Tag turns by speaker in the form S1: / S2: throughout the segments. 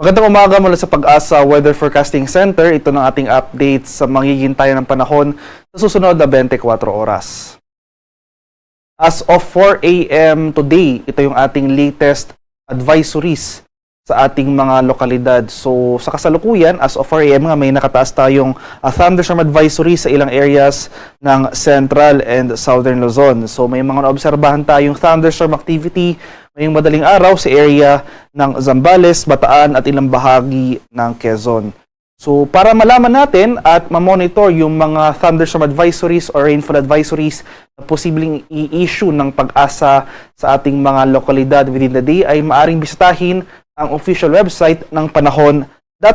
S1: Magandang umaga mula sa Pag-asa Weather Forecasting Center. Ito ng ating update sa mangigintayan ng panahon sa susunod na 24 oras. As of 4 a.m. today, ito yung ating latest advisories sa ating mga lokalidad. So sa kasalukuyan, as of 4 a.m. nga may nakataas tayong thunderstorm advisory sa ilang areas ng Central and Southern Luzon. So may mga naobserbahan tayong thunderstorm activity ngayong madaling araw sa area ng Zambales, Bataan at ilang bahagi ng Quezon. So para malaman natin at ma-monitor yung mga thunderstorm advisories or rainfall advisories na posibleng i-issue ng Pag-asa sa ating mga lokalidad within the day, ay maaring bisitahin ang official website ng panahon.gov.ph.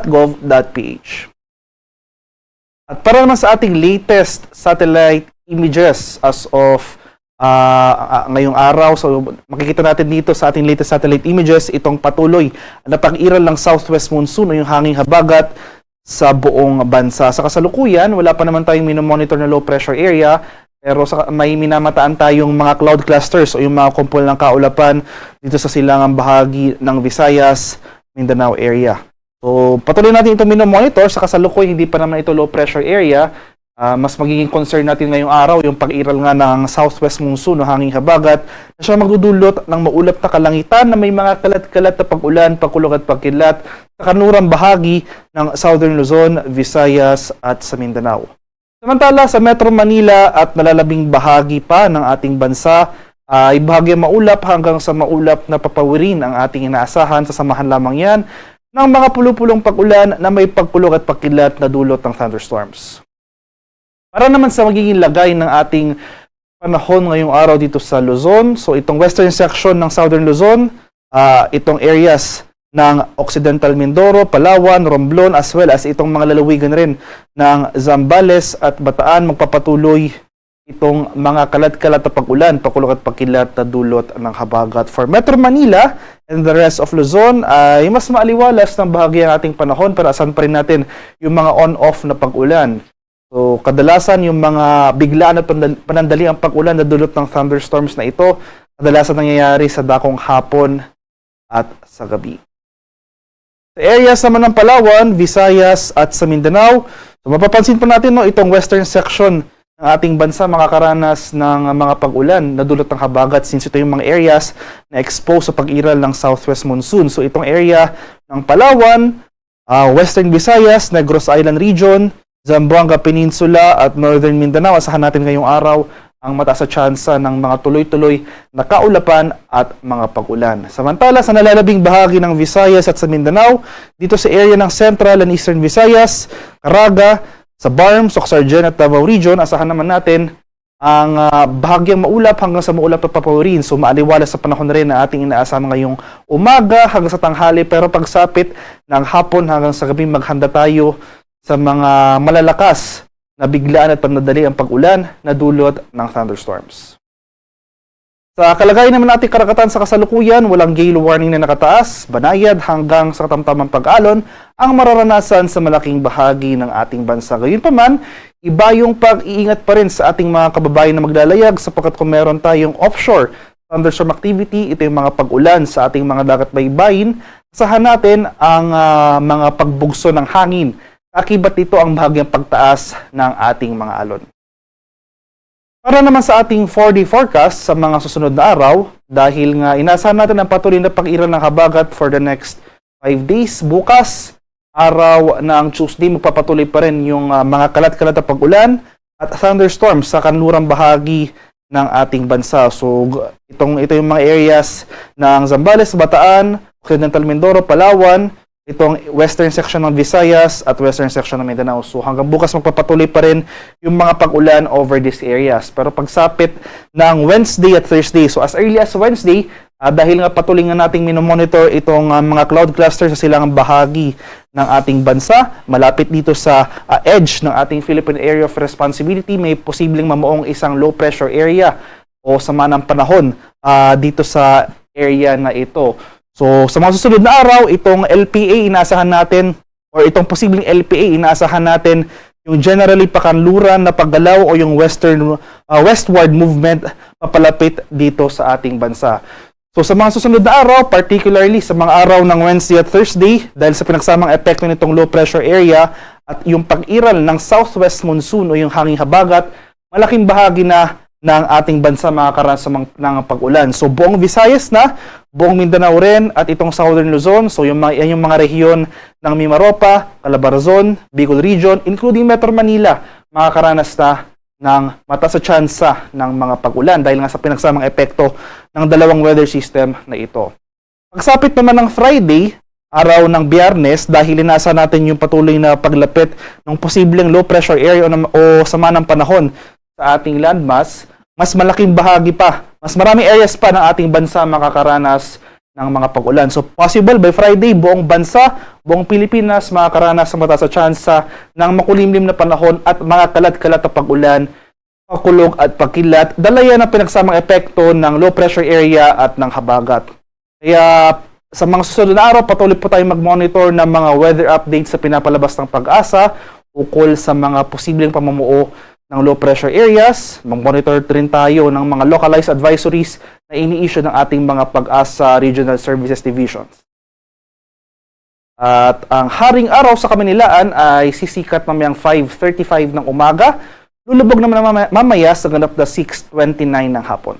S1: At para naman sa ating latest satellite images as of ngayong araw, so makikita natin dito sa ating latest satellite images itong patuloy na pag-iral ng southwest monsoon o yung hanging habagat sa buong bansa. Sa kasalukuyan, wala pa naman tayong minomonitor na low pressure area, pero may minamataan tayong mga cloud clusters o yung mga kumpol ng kaulapan dito sa silangang bahagi ng Visayas, Mindanao area. So patuloy natin itong minomonitor. Sa kasalukuyan, hindi pa naman ito low pressure area. Mas magiging concern natin ngayong araw yung pag-iral nga ng southwest monsoon o hanging habagat na siya magdudulot ng maulap na kalangitan na may mga kalat-kalat na pag-ulan, pagkulog at pagkilat sa kanurang bahagi ng Southern Luzon, Visayas at sa Mindanao. Samantala sa Metro Manila at nalalabing bahagi pa ng ating bansa ay bahagyang maulap hanggang sa maulap na papawirin ang ating inaasahan. Sasamahan lamang yan ng mga pulupulong pag-ulan na may pagkulog at pagkilat na dulot ng thunderstorms. Para naman sa magiging lagay ng ating panahon ngayong araw dito sa Luzon, so itong western section ng Southern Luzon, itong areas ng Occidental Mindoro, Palawan, Romblon, as well as itong mga lalawigan rin ng Zambales at Bataan, magpapatuloy itong mga kalat-kalat na pag-ulan, pagkulog at pagkilat na dulot ng habagat. For Metro Manila and the rest of Luzon ay mas maaliwalas ng bahagi ng ating panahon, pero asan pa rin natin yung mga on-off na pag-ulan. So, kadalasan yung mga biglaan at panandaliang pag-ulan na dulot ng thunderstorms na ito, kadalasan nangyayari sa dakong hapon at sa gabi. Sa areas naman ng Palawan, Visayas at sa Mindanao, so mapapansin po natin itong western section ng ating bansa makakaranas ng mga pag-ulan na dulot ng habagat, since ito yung mga areas na exposed sa pag-iral ng southwest monsoon. So, itong area ng Palawan, Western Visayas, Negros Island Region, Zamboanga Peninsula at Northern Mindanao, asahan natin ngayong araw ang mataas na tsansa ng mga tuloy-tuloy na kaulapan at mga pag-ulan. Samantala sa nalalabing bahagi ng Visayas at sa Mindanao, dito sa area ng Central and Eastern Visayas, Caraga, sa Barm, Soxargen at Davao Region, asahan naman natin ang bahagyang maulap hanggang sa maulap at papawirin. So maaliwalas sa panahon rin na ating inaasahan ngayong umaga hanggang sa tanghali, pero pagsapit ng hapon hanggang sa gabi, maghanda tayo sa mga malalakas na biglaan at panadali ang pag-ulan na dulot ng thunderstorms. Sa kalagayan naman natin karagatan sa kasalukuyan, walang gale warning na nakataas, banayad hanggang sa katamtamang pag-alon ang mararanasan sa malaking bahagi ng ating bansa. Gayunpaman, iba yung pag-iingat pa rin sa ating mga kababayan na maglalayag, sapagkat kung meron tayong offshore thunderstorm activity, ito yung mga pag-ulan sa ating mga dagat baybayin, asahan natin ang mga pagbugso ng hangin. Akibat nito ang bahagyang pagtaas ng ating mga alon. Para naman sa ating 4-day forecast sa mga susunod na araw, dahil nga inasahan natin ang patuloy na pag-iral ng habagat for the next 5 days, bukas, araw ng Tuesday, magpapatuloy pa rin yung mga kalat-kalat na pag-ulan at thunderstorms sa kanlurang bahagi ng ating bansa. So ito yung mga areas ng Zambales, Bataan, Occidental Mindoro, Palawan, itong western section ng Visayas at western section ng Mindanao. So hanggang bukas magpapatuloy pa rin yung mga pag-ulan over these areas. Pero pagsapit ng Wednesday at Thursday, so as early as Wednesday, dahil nga patuloy nga nating minomonitor itong mga cloud clusters sa silangang bahagi ng ating bansa, malapit dito sa edge ng ating Philippine Area of Responsibility, may posibleng mamuong isang low pressure area o sama ng panahon dito sa area na ito. So, sa mga susunod na araw, itong LPA inaasahan natin, or itong posibleng LPA inaasahan natin yung generally pakanluran na paggalaw o yung westward movement papalapit dito sa ating bansa. So sa mga susunod na araw, particularly sa mga araw ng Wednesday at Thursday, dahil sa pinagsamang epekto nitong low pressure area at yung pag-iral ng southwest monsoon o yung hanging habagat, malaking bahagi na ng ating bansa makakaranas ng pag-ulan. So buong Visayas na, buong Mindanao rin at itong Southern Luzon, so yan yung mga rehiyon ng Mimaropa, Calabarzon, Bicol Region, including Metro Manila, makakaranas na ng mataas sa tsansa ng mga pag-ulan dahil nga sa pinagsamang epekto ng dalawang weather system na ito. Pagsapit naman ng Friday, araw ng Biyernes, dahil inasa natin yung patuloy na paglapit ng posibleng low pressure area o sama ng panahon sa ating landmass, mas malaking bahagi pa, mas maraming areas pa ng ating bansa makakaranas ng mga pag-ulan. So possible by Friday, buong bansa, buong Pilipinas makakaranas ng mataas sa tsansa ng makulimlim na panahon at mga kalat-kalat na pag-ulan, pakulog at pagkilat, dala yan ang pinagsamang epekto ng low pressure area at ng habagat. Kaya sa mga susunod na araw, patuloy po tayong mag-monitor ng mga weather updates sa pinapalabas ng Pag-asa ukol sa mga posibleng pamumuo ng low pressure areas. Mag-monitor rin tayo ng mga localized advisories na ini-issue ng ating mga Pag-asa Regional Services Divisions. At ang haring araw sa Kamunilaan ay sisikat mamayang 5:35 ng umaga. Lulubog naman mamaya sa ganap na 6:29 ng hapon.